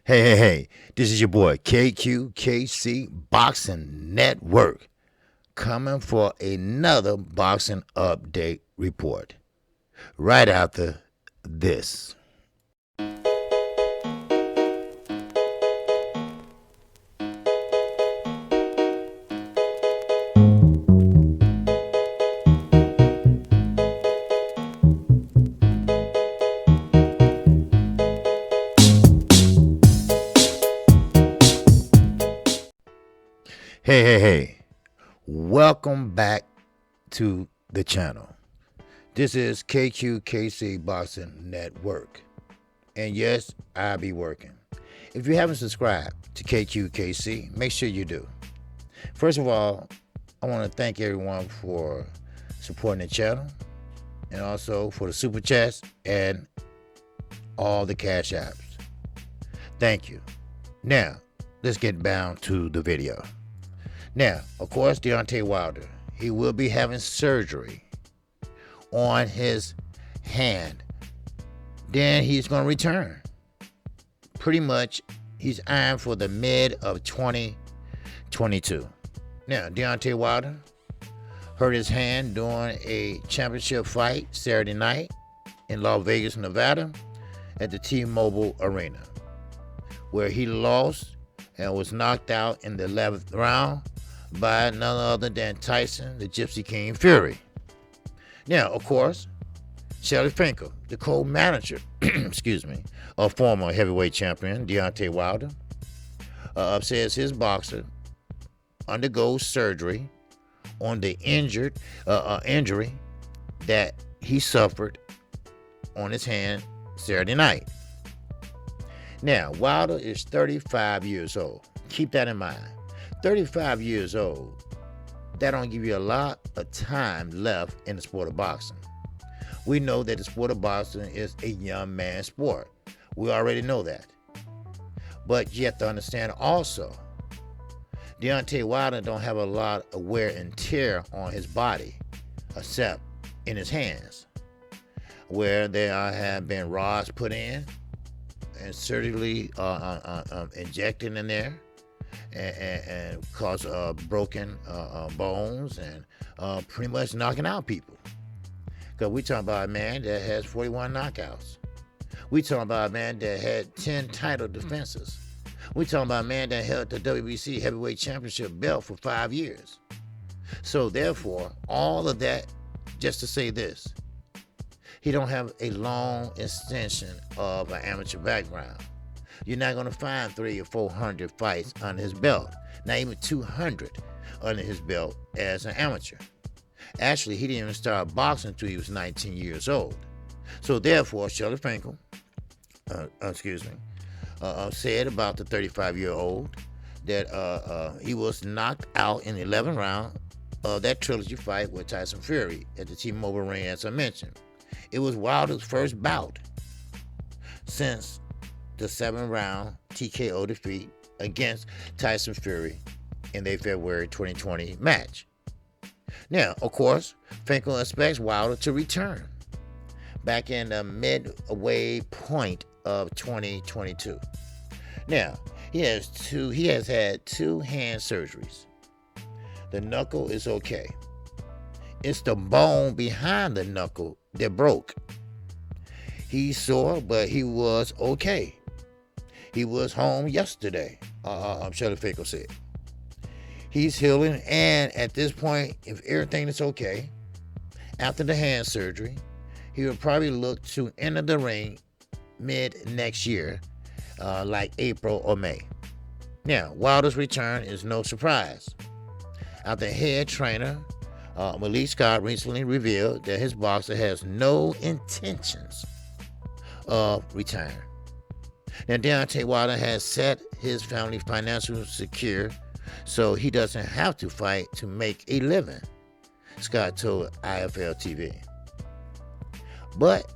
Hey, this is your boy KQKC Boxing Network coming for another boxing update report right after this. Hey, welcome back to the channel. This is KQKC Boxing Network. And yes, I'll be working. If you haven't subscribed to KQKC, make sure you do. First of all, I want to thank everyone for supporting the channel and also for the super chats and all the cash apps. Thank you. Now, let's get down to the video. Now, of course, Deontay Wilder, he will be having surgery on his hand. Then he's going to return. Pretty much, he's eyeing for the mid of 2022. Now, Deontay Wilder hurt his hand during a championship fight Saturday night in Las Vegas, Nevada at the T-Mobile Arena, where he lost and was knocked out in the 11th round by none other than Tyson, the Gypsy King Fury. Now, of course, Shelly Finkel, the co-manager, of former heavyweight champion Deontay Wilder, says his boxer undergoes surgery on the injury that he suffered on his hand Saturday night. Now, Wilder is 35 years old. Keep that in mind. 35 years old. That don't give you a lot of time left in the sport of boxing. We know that the sport of boxing is a young man's sport. We already know that. But you have to understand also, Deontay Wilder don't have a lot of wear and tear on his body, except in his hands, where there have been rods put in and surgically injected in there and cause broken bones and pretty much knocking out people. Because we talking about a man that has 41 knockouts. We talking about a man that had 10 title defenses. We talking about a man that held the WBC heavyweight championship belt for 5 years. So therefore, all of that, just to say this, he don't have a long extension of an amateur background. You're not going to find 300 or 400 fights under his belt, not even 200 under his belt as an amateur. Actually, he didn't even start boxing until he was 19 years old. So therefore, Shelly Finkel, said about the 35-year-old that he was knocked out in the 11th round of that trilogy fight with Tyson Fury at the T-Mobile Arena, as I mentioned. It was Wilder's first bout since the 7th round TKO defeat against Tyson Fury in their February 2020 match. Now, of course, Finkel expects Wilder to return back in the midway point of 2022. Now, he has had 2 hand surgeries. The knuckle is okay. It's the bone behind the knuckle that broke. He's sore, but he was okay. He was home yesterday, Shelly Finkel said. He's healing, and at this point, if everything is okay, after the hand surgery, he will probably look to enter the ring mid next year, like April or May. Now, Wilder's return is no surprise. After head trainer Malik Scott recently revealed that his boxer has no intentions of retiring. Now, Deontay Wilder has set his family financially secure, so he doesn't have to fight to make a living, Scott told IFL TV. But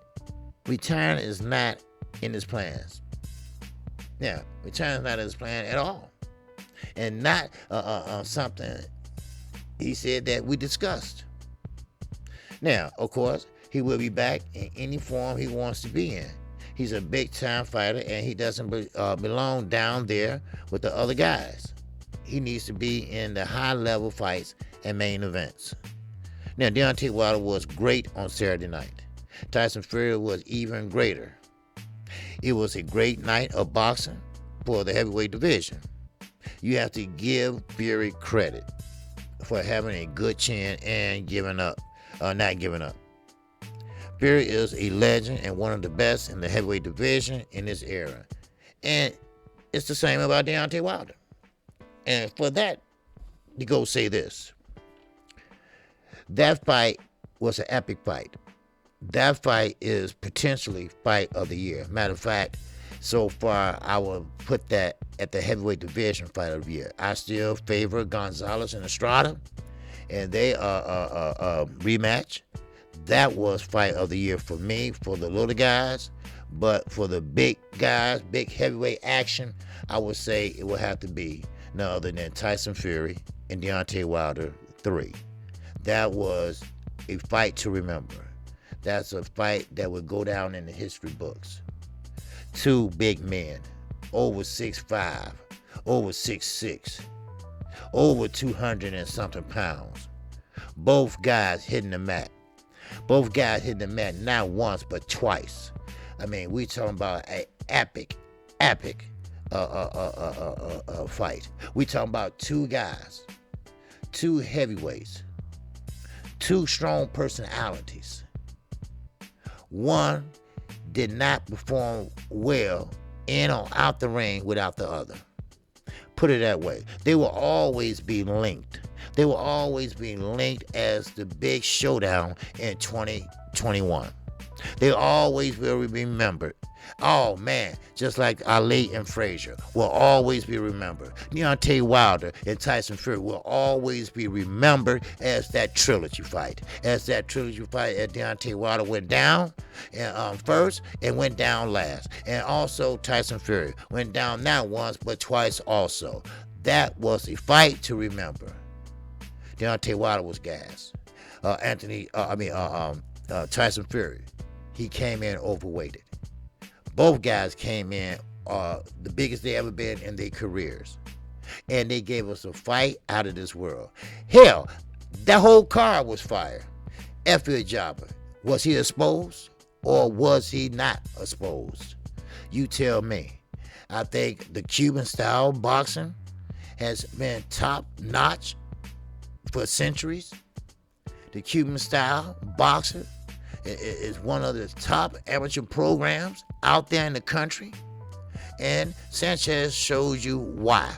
retiring is not in his plans. Now, retiring is not in his plan at all. And not something he said that we discussed. Now, of course, he will be back in any form he wants to be in. He's a big-time fighter, and he doesn't belong down there with the other guys. He needs to be in the high-level fights and main events. Now, Deontay Wilder was great on Saturday night. Tyson Fury was even greater. It was a great night of boxing for the heavyweight division. You have to give Fury credit for having a good chin and not giving up. Fury is a legend and one of the best in the heavyweight division in this era. And it's the same about Deontay Wilder. And for that, to go say this. That fight was an epic fight. That fight is potentially fight of the year. Matter of fact, so far, I will put that at the heavyweight division fight of the year. I still favor Gonzalez and Estrada, and they rematch. That was fight of the year for me, for the little guys. But for the big guys, big heavyweight action, I would say it would have to be none other than Tyson Fury and Deontay Wilder 3. That was a fight to remember. That's a fight that would go down in the history books. Two big men, over 6'5", over 6'6", over 200 and something pounds. Both guys hitting the mat. Both guys hitting the mat not once but twice. I mean, we talking about an epic fight. We talking about two guys, two heavyweights, two strong personalities. One did not perform well in or out the ring without the other. Put it that way. They will always be linked. They will always be linked as the big showdown in 2021. They always will be remembered. Oh man, just like Ali and Frazier will always be remembered. Deontay Wilder and Tyson Fury will always be remembered as that trilogy fight. As Deontay Wilder went down first and went down last. And also Tyson Fury went down not once but twice also. That was a fight to remember. Deontay Wilder was gas. Tyson Fury, he came in overweighted. Both guys came in the biggest they ever been in their careers. And they gave us a fight out of this world. Hell, that whole card was fire. F.A. Jobber, was he exposed or was he not exposed? You tell me. I think the Cuban style boxing has been top notch for centuries. The Cuban style boxer is one of the top amateur programs out there in the country. And Sanchez shows you why.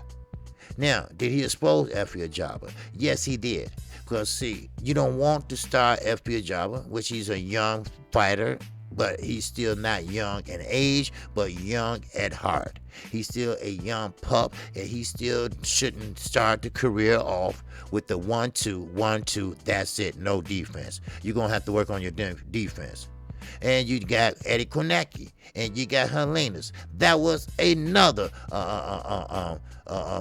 Now, did he expose F.A. Jobber? Yes, he did. Because, see, you don't want to start F.A. Jobber, which he's a young fighter, but he's still not young in age, but young at heart. He's still a young pup, and he still shouldn't start the career off with the 1-2, that's it, no defense. You're going to have to work on your defense. And you got Eddie Kornacki, and you got Helenas. That was another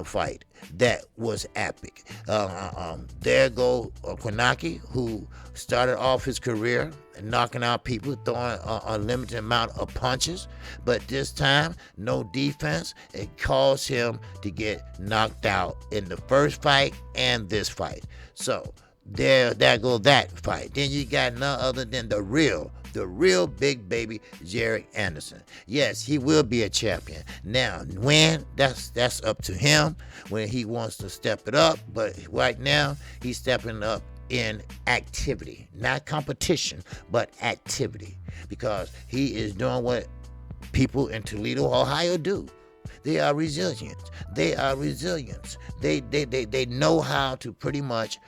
fight that was epic. There go Kornacki, who started off his career knocking out people, throwing a limited amount of punches, but this time, no defense. It caused him to get knocked out in the first fight and this fight. So there go that fight. Then you got none other than the real big baby Jared Anderson. Yes, he will be a champion. Now, when, that's up to him when he wants to step it up, but right now he's stepping up in activity, not competition, but activity, because he is doing what people in Toledo, Ohio do. They are resilient. They know how to pretty much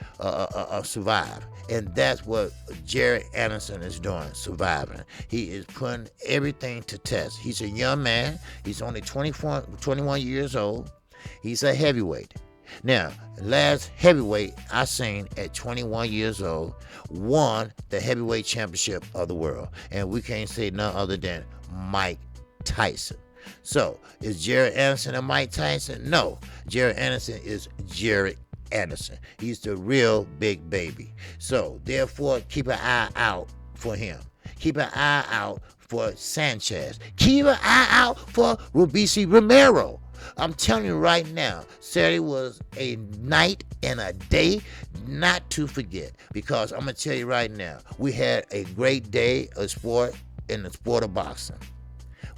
survive. And that's what Jared Anderson is doing, surviving. He is putting everything to test. He's a young man. He's only 21 years old. He's a heavyweight. Now, last heavyweight I seen at 21 years old won the heavyweight championship of the world. And we can't say none other than Mike Tyson. So, is Jared Anderson a Mike Tyson? No. Jared Anderson is Jared Anderson. He's the real big baby. So, therefore, keep an eye out for him. Keep an eye out for Sanchez. Keep an eye out for Rubisi Romero. I'm telling you right now, Saturday was a night and a day not to forget, because I'm going to tell you right now, we had a great day of sport in the sport of boxing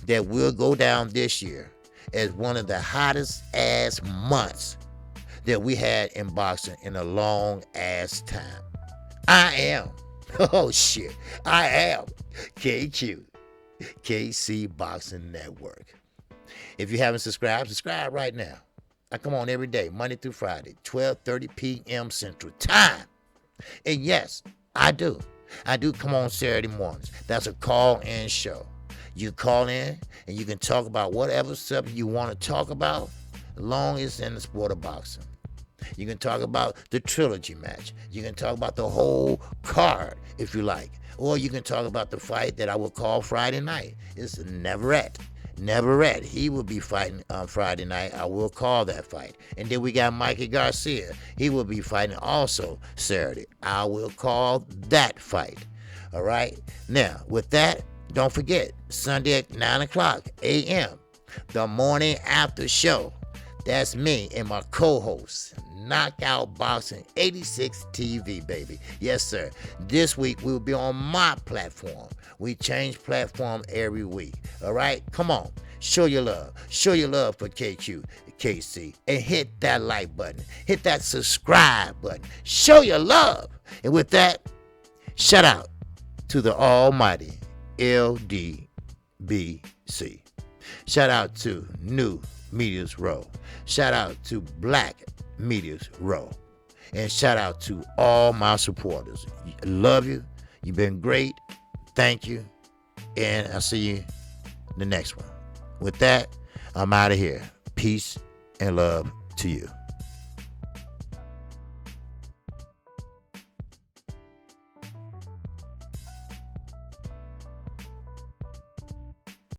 that will go down this year as one of the hottest ass months that we had in boxing in a long ass time. I am, oh shit, I am KQKC Boxing Network. If you haven't subscribed, subscribe right now. I come on every day, Monday through Friday, 12:30 p.m. Central Time. And yes, I do come on Saturday mornings. That's a call-in show. You call in and you can talk about whatever subject you want to talk about, as long as it's in the sport of boxing. You can talk about the trilogy match. You can talk about the whole card, if you like. Or you can talk about the fight that I will call Friday night. It's Neverett. He will be fighting on Friday night. I will call that fight. And then we got Mikey Garcia. He will be fighting also Saturday. I will call that fight. All right? Now, with that, don't forget, Sunday at 9 o'clock a.m., the morning after show. That's me and my co-host, Knockout Boxing 86 TV, baby. Yes, sir. This week we'll be on my platform. We change platform every week. All right? Come on. Show your love. Show your love for KQKC. And hit that like button. Hit that subscribe button. Show your love. And with that, shout out to the almighty LDBC. Shout out to New Media's Row. Shout out to Black Media's Row. And shout out to all my supporters. Love you. You've been great. Thank you. And I'll see you in the next one. With that, I'm out of here. Peace and love to you.